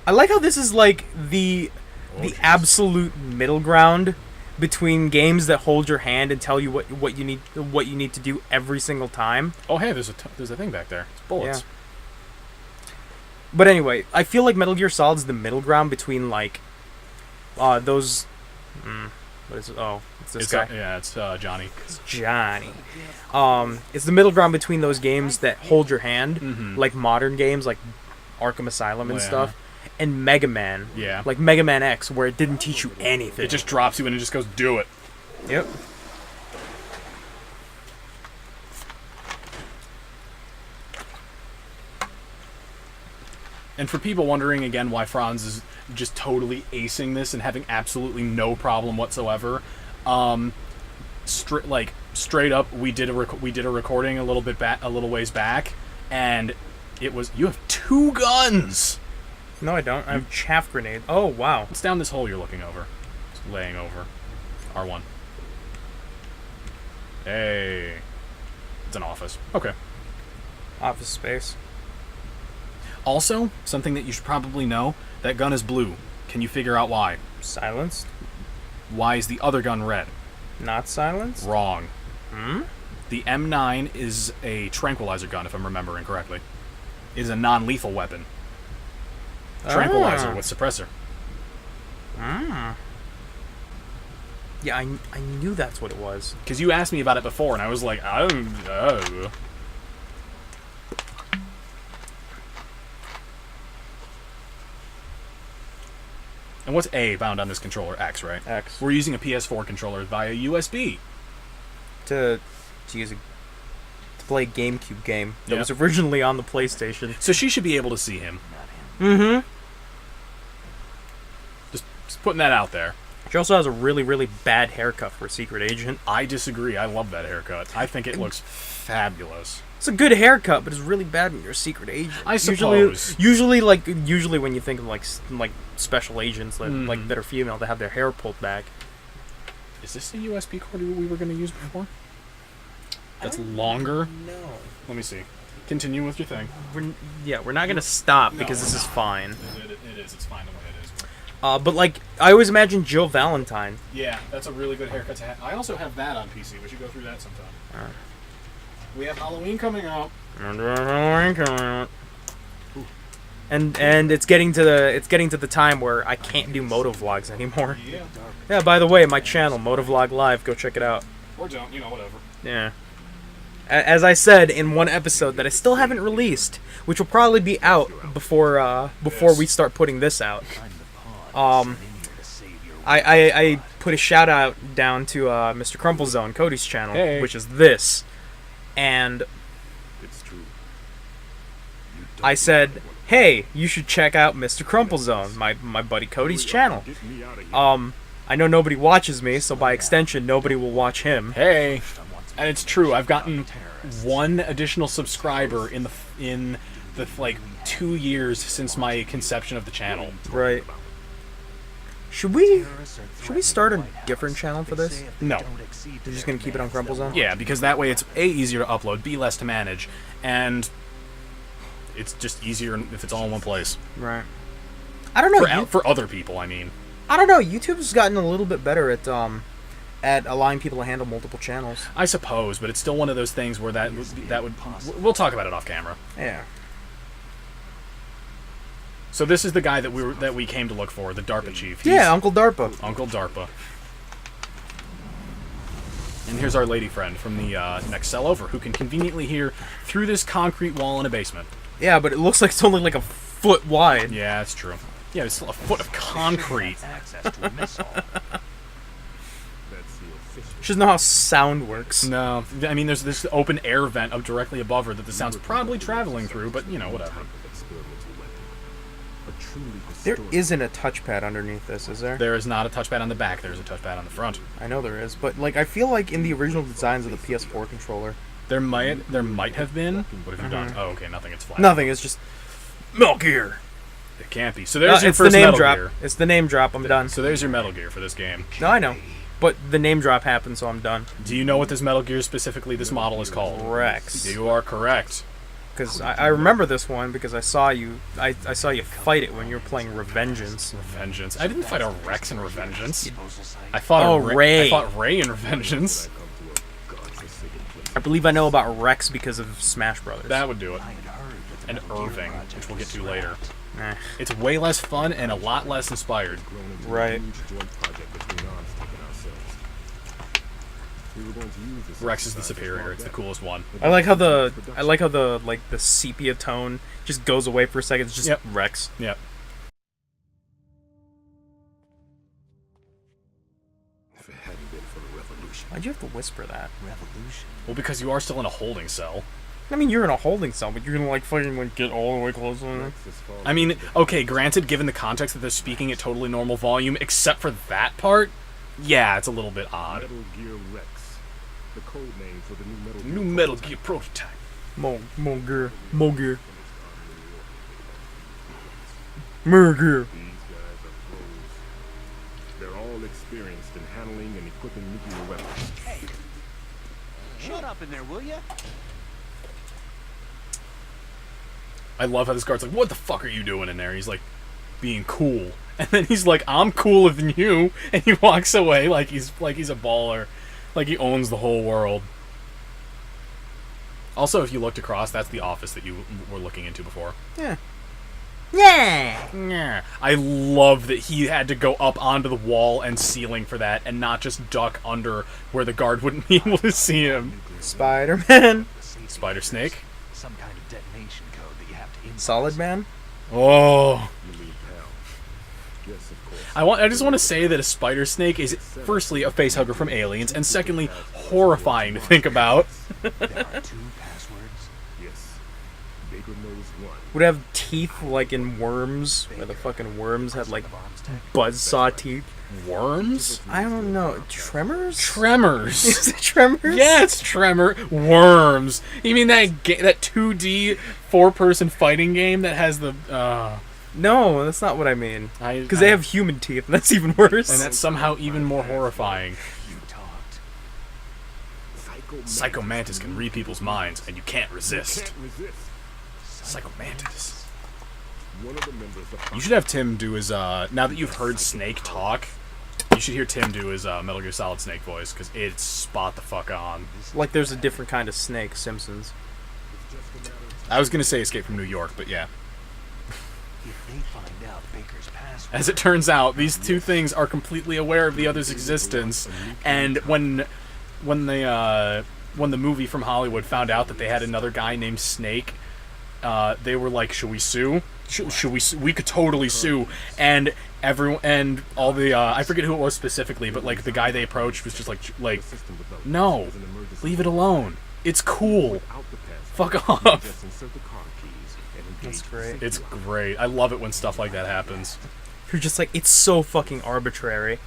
I like how this is like the absolute middle ground between games that hold your hand and tell you what you need to do every single time. Oh, hey, there's a thing back there. It's bullets. Yeah. But anyway, I feel like Metal Gear Solid is the middle ground between like those. What is it? Oh, it's this guy. It's Johnny. It's Johnny. It's the middle ground between those games that hold your hand, like modern games like Arkham Asylum and stuff, and Mega Man. Yeah. Like Mega Man X, where it didn't teach you anything. It just drops you and it just goes, do it. Yep. And for people wondering, again, why Franz is just totally acing this and having absolutely no problem whatsoever, straight up, we did a recording a little ways back, and it was, you have 2 guns! No, I don't. I have chaff grenade. Oh, wow. It's down this hole you're looking over. It's laying over. R1. Hey. It's an office. Okay. Office space. Also, something that you should probably know, that gun is blue. Can you figure out why? Silenced? Why is the other gun red? Not silenced? Wrong. The M9 is a tranquilizer gun, if I'm remembering correctly. It is a non-lethal weapon. Tranquilizer with suppressor. Yeah, I knew that's what it was. Because you asked me about it before, and I was like, I don't know. And what's A bound on this controller? X, right? X. We're using a PS4 controller via USB. To play a GameCube game that was originally on the PlayStation. So she should be able to see him. Just putting that out there. She also has a really, really bad haircut for a secret agent. I disagree. I love that haircut. I think it looks fabulous. It's a good haircut, but it's really bad when you're a secret agent. I suppose. Usually when you think of like special agents that are female, they have their hair pulled back. Is this the USB cord we were going to use before? That's longer? No. Let me see. Continue with your thing. We're not going to stop because this is fine. It is. It's fine the way it is. But like, I always imagine Jill Valentine. Yeah, that's a really good haircut to have. I also have that on PC. We should go through that sometime. Alright. We have Halloween coming up. And it's getting to the time where I can't do motovlogs anymore. Yeah. Yeah, by the way, my channel, Motovlog Live, go check it out. Or don't, whatever. Yeah. As I said in one episode that I still haven't released, which will probably be out before we start putting this out. I put a shout out down to Mr. Crumplezone, Cody's channel, which is this, and I said, hey, you should check out Mr. Crumplezone, my buddy Cody's channel. I know nobody watches me, so by extension, nobody will watch him. Hey, and it's true. I've gotten 1 additional subscriber in the like 2 years since my conception of the channel. Right. Should we start a different channel for this? No. You're just gonna keep it on Crumplezone? Yeah, because that way it's A, easier to upload, B, less to manage, and it's just easier if it's all in one place. Right. I don't know. For other people, I mean. I don't know. YouTube's gotten a little bit better at allowing people to handle multiple channels. I suppose, but it's still one of those things where that would we'll talk about it off camera. Yeah. So this is the guy that we came to look for, the DARPA chief. Yeah, Uncle DARPA. Uncle DARPA. And here's our lady friend from the next cell over, who can conveniently hear through this concrete wall in a basement. Yeah, but it looks like it's only like a foot wide. Yeah, that's true. Yeah, it's still a foot of concrete. She doesn't know how sound works. No, I mean, there's this open air vent up directly above her that the sound's probably traveling through, but, whatever. There isn't a touchpad underneath this, is there? There is not a touchpad on the back, there's a touchpad on the front. I know there is, but, like, I feel like in the original designs of the PS4 controller... There might have been. What have you done? Oh, okay, nothing, it's flat. Nothing, it's just... Metal Gear! It can't be. So there's your it's first the name Metal drop. Gear. It's the name drop, I'm done. So there's your Metal Gear for this game. No, I know. But the name drop happened, so I'm done. Do you know what this Metal Gear, specifically this model, is called? Rex. You are correct. because I remember this one because I saw you fight it when you were playing Revengeance. Revengeance. I didn't fight a Rex in Revengeance. I fought Ray. I fought Ray in Revengeance. I believe I know about Rex because of Smash Brothers. That would do it. And Irving, which we'll get to later. Eh. It's way less fun and a lot less inspired. Right. Rex is the superior. It's the coolest one. I like how the the sepia tone just goes away for a second. It's just Rex. Yep. If it hadn't been for the revolution. Why'd you have to whisper that? Revolution. Well, because you are still in a holding cell. I mean, you're in a holding cell, but you're gonna like fucking like get all the way close on it. I mean, okay, granted, given the context that they're speaking at totally normal volume, except for that part, yeah, it's a little bit odd. Metal Gear Rex. The code name for the New Metal Gear prototype. Moger. These guys are pros. They're all experienced in handling and equipping nuclear weapons. Hey, shut up in there, will ya? I love how this guard's like, what the fuck are you doing in there? He's like, being cool. And then he's like, I'm cooler than you. And he walks away like he's a baller. Like he owns the whole world. Also, if you looked across, that's the office that you were looking into before. Yeah. Yeah. Yeah. I love that he had to go up onto the wall and ceiling for that and not just duck under where the guard wouldn't be able to see him. Spider-Man. Spider Snake. Some kind of detonation code that you have to insert. Solid Man. Oh. You lead pal. Yes, of course. I just want to say that a spider snake is firstly a facehugger from Aliens, and secondly horrifying to think about. There are 2 passwords. Yes. Baker knows one. Would have teeth like in Worms, where the fucking worms had like buzzsaw teeth. Worms? I don't know. Tremors? Tremors. Is it Tremors? Yeah, it's Tremor. Worms. You mean that that 2D 4-person fighting game that has the No, that's not what I mean. I- Because they have human teeth, and that's even worse. and that's somehow even more horrifying. You talked. Psycho Mantis can read people's minds, and you can't resist. Can't resist. Psycho Mantis. One of the members of You should have Tim do his, now that you've heard Snake talk, you should hear Tim do his Metal Gear Solid Snake voice, because it's spot the fuck on. Like there's a different kind of snake, Simpsons. I was going to say Escape from New York, but yeah. If they find out Baker's password, As it turns out, these two things are completely aware of the other's existence, and when the movie from Hollywood found out that they had another guy named Snake, they were like, "Should we sue? Should we? We could totally sue." And everyone and all the I forget who it was specifically, but like the guy they approached was just like, "No, leave it alone. It's cool. Fuck off." just insert the car keys and engage. That's great. It's great. I love it when stuff like that happens. You're just like, it's so fucking arbitrary.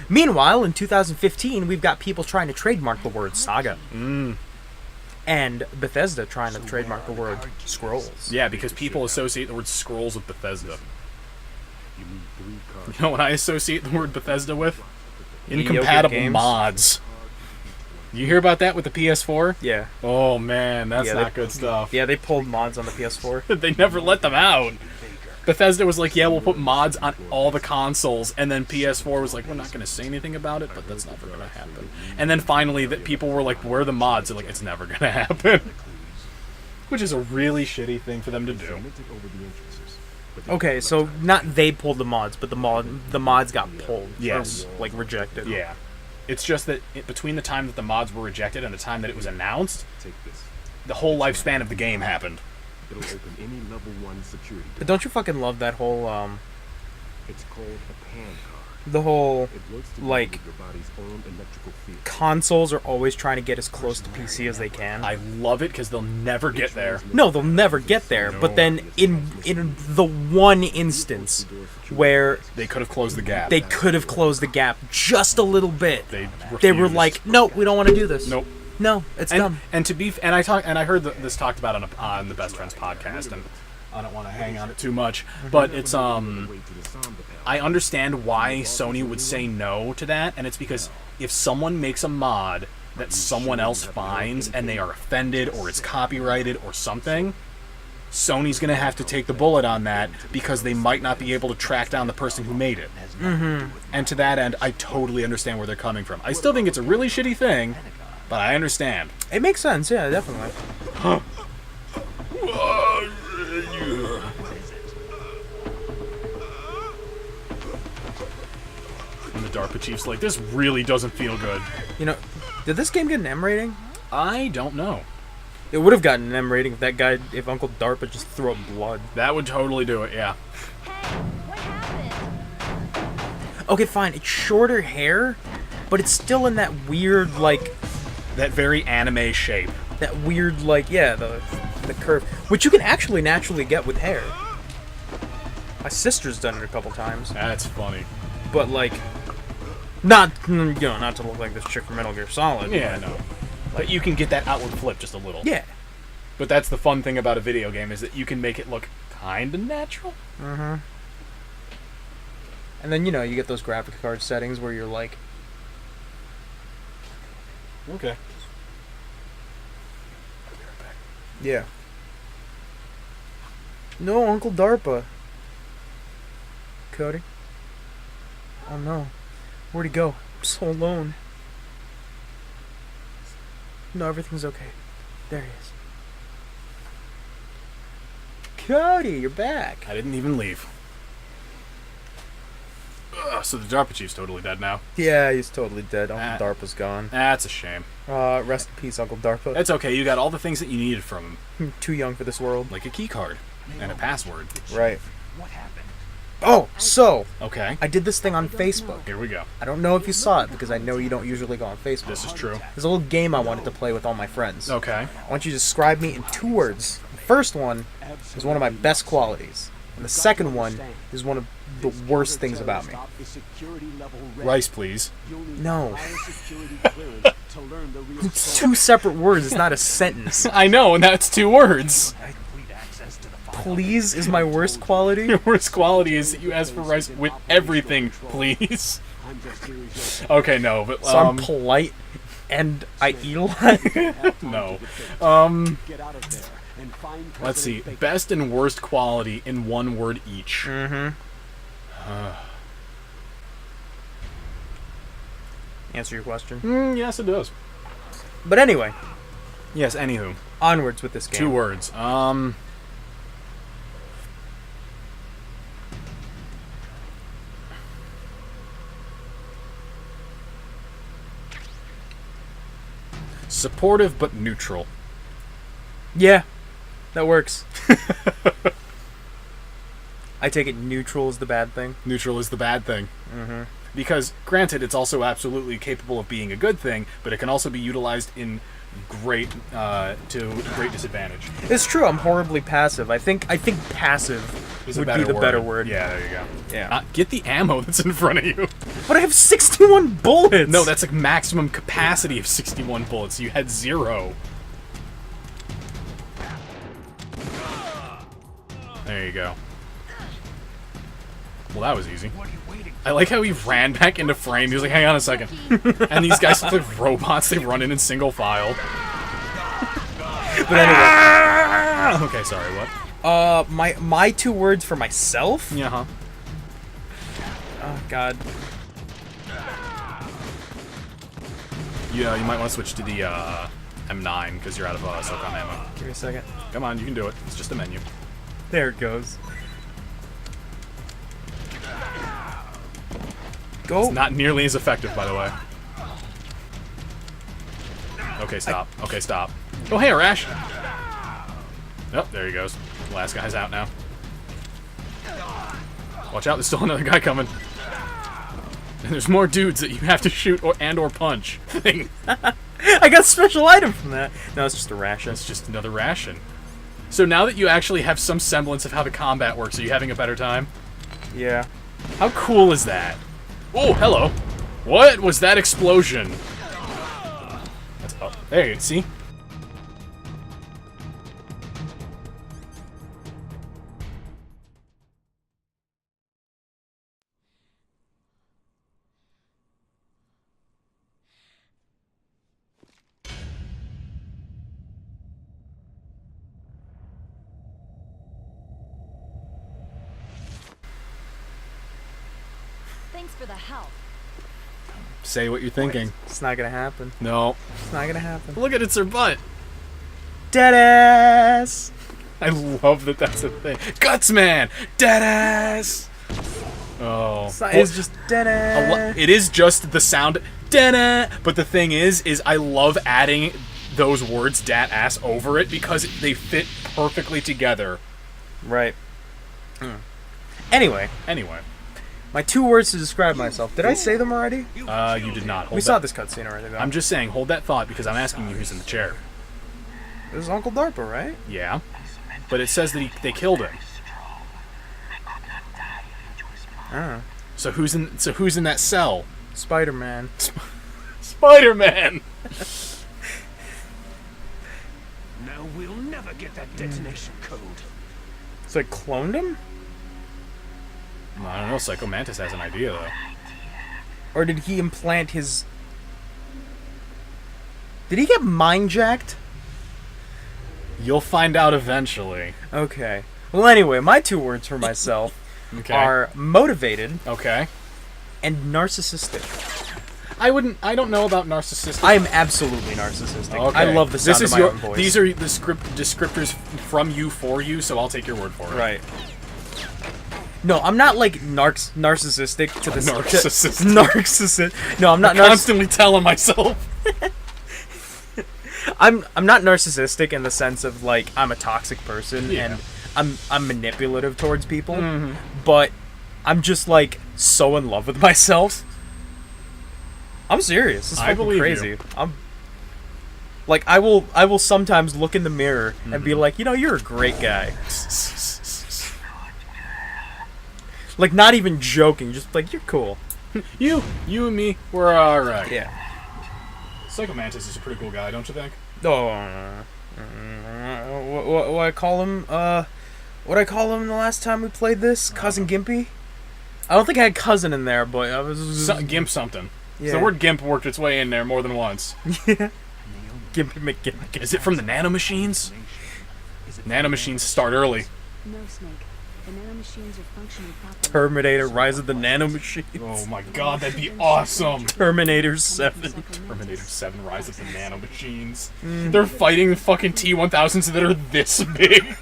Meanwhile, in 2015, we've got people trying to trademark the word saga. And Bethesda trying to trademark the word scrolls. Yeah, because people associate the word scrolls with Bethesda. You need 3 cars. You know what I associate the word Bethesda with? Mediocre Incompatible games. mods. You hear about that with the PS4? Yeah. Oh man, that's Yeah, not good stuff. Yeah, they pulled mods on the PS4. They never let them out. Bethesda was like, yeah, we'll put mods on all the consoles, and then PS4 was like, we're not going to say anything about it, but that's never going to happen. And then finally, that people were like, where are the mods? They're like, it's never going to happen. Which is a really shitty thing for them to do. Cemented over the entrances. But they Okay, so not they pulled the mods, but the mods got pulled. Yes. Or, like, rejected. Yeah. It's just that between the time that the mods were rejected and the time that it was announced, take this. the whole lifespan of the game happened. It'll open any level 1 security door. But don't you fucking love that whole, It's called a PAN card. the whole It works together like with your body's own electrical field. consoles are always trying to get as close to PC as they can. I love it because they'll never get there. No, they'll never get there. But then in the one instance where They could have closed the gap. they could have closed the gap just a little bit, They were refused. like, "No, we don't want to do this. Nope. No, it's dumb." And to be and I heard this talked about on the Best Friends podcast, and I don't want to hang on it too much, but it's Way to disarm the pal. I understand why Sony would say no to that, and it's because if someone makes a mod that someone else finds and they are offended or it's copyrighted or something, Sony's going to have to take the bullet on that because they might not be able to track down the person who made it. And to that end, I totally understand where they're coming from. I still think it's a really shitty thing, but I understand. It makes sense, yeah, definitely. And the DARPA chief's like, this really doesn't feel good. You know, did this game get an M rating? I don't know. It would have gotten an M rating if that guy, if Uncle DARPA just threw up blood. That would totally do it, yeah. Hey, what happened? Okay, fine, it's shorter hair, but it's still in that weird, like, That very anime shape. that weird, like, yeah, the curve, which you can actually naturally get with hair. My sister's done it a couple times, That's funny. but like, not not to look like this chick from Metal Gear Solid. Yeah, no. But you can get that outward flip just a little. Yeah. But that's the fun thing about a video game is that you can make it look kind of natural. And then you get those graphic card settings where you're like, Okay. yeah. No, Uncle DARPA. Cody. Oh no. Where'd he go? I'm so alone. No, everything's okay. There he is. Cody, you're back. I didn't even leave. Ugh, so the DARPA chief's totally dead now. Yeah, he's totally dead. Uncle DARPA's gone. That's a shame. Rest in peace, Uncle DARPA. That's okay. You got all the things that you needed from him, Too young for this world. like a key card and a password. Right. What happened? Oh, so Okay. I did this thing on Facebook. Here we go. I don't know if you saw it because I know you don't usually go on Facebook. This is true. There's a little game I wanted to play with all my friends. Okay. I want you to describe me in 2 words. The first one is one of my best qualities, and the second one is one of the worst things about me. Rice, please. No. It's 2 separate words. It's not a sentence. I know, and that's 2 words. Please is my worst quality. Your worst quality is that you ask for rice with everything, please. Okay, no, but So I'm polite and I eat a lot. no. Let's see. Best and worst quality in 1 word each. Answer your question. Yes, it does. But anyway, Yes, anywho. onwards with this game. 2 words. Supportive but neutral. Yeah, that works. I take it neutral is the bad thing. Neutral is the bad thing. Because, granted, it's also absolutely capable of being a good thing, but it can also be utilized in to great disadvantage. It's true. I'm horribly passive. I think passive Is a would better be the word. better word. Yeah, there you go. Yeah. Get the ammo that's in front of you. But I have 61 bullets. No, that's like maximum capacity of 61 bullets. You had 0. There you go. Well, that was easy. I like how he ran back into frame. He was like, hang on a second. And these guys look like robots. They run in single file. But anyway, Okay, sorry, what? my 2 words for myself. Yeah, huh? Oh God. You might want to switch to the M9 because you're out of SOCOM ammo. Give me a second. Come on, you can do it. It's just a menu. There it goes. Go. It's not nearly as effective, by the way. Okay, stop. Okay, stop. Oh, hey, Arash! Oh, there he goes. The last guy's out now. Watch out, there's still another guy coming. And there's more dudes that you have to shoot or punch. Thing. I got a special item from that. No, it's just a ration. It's just another ration. So now that you actually have some semblance of how the combat works, are you having a better time? Yeah. How cool is that? Oh, hello. What was that explosion? That's, oh, there you see? Thanks for the help. Say what you're thinking. It's not gonna happen. No. It's not gonna happen. Look at it's her butt. Deadass! I love that that's a thing. Guts man! Deadass! Oh. It's just deadass. It is just the sound da. But the thing is I love adding those words dat ass over it because they fit perfectly together. Right. Anyway, my 2 words to describe myself. Did I say them already? You did not. We saw this cutscene already, though. I'm just saying, hold that thought because I'm asking you who's in the chair. This is Uncle DARPA, right? Yeah. But it says that they killed him. I don't know. So who's in that cell? Spider-Man. Spider-Man. Now we'll never get that detonation code. So I cloned him? Well, I don't know. Psycho Mantis has an idea though. Or did he implant his... Did he get mind-jacked? You'll find out eventually. Okay. Well, anyway, my 2 words for myself Okay. are motivated Okay. and narcissistic. I don't know about narcissistic. I am absolutely narcissistic. Okay. I love the sound of my own voice. These are the descriptors from you for you, so I'll take your word for it. Right. No, I'm not like narcissistic to the Narcissistic. Narcissist. No, I'm not Constantly telling myself. I'm not narcissistic in the sense of like I'm a toxic person Yeah. and I'm manipulative towards people, Mm-hmm. but I'm just like so in love with myself. I'm serious. It's I fucking believe crazy. you. I'm like I will sometimes look in the mirror and Mm-hmm. be like, you're a great guy. Like not even joking, just like you're cool. You and me, we're alright. Yeah. Psycho Mantis is a pretty cool guy, don't you think? Oh, what I call him? What I call him the last time we played this? Cousin Gimpy. I don't think I had cousin in there, but I was Gimp something. Yeah. So the word gimp worked its way in there more than once. Yeah. Gimpy McGimp. Is it from the nanomachines? Nanomachines start early. No, Snake. The nanomachines are functioning properly. Terminator: Rise of the Nanomachines. Oh my god, that'd be awesome! Terminator 7. Terminator 7 Rise of the Nanomachines. They're fighting fucking T-1000s that are this big.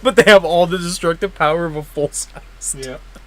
But they have all the destructive power of a full size. Yeah.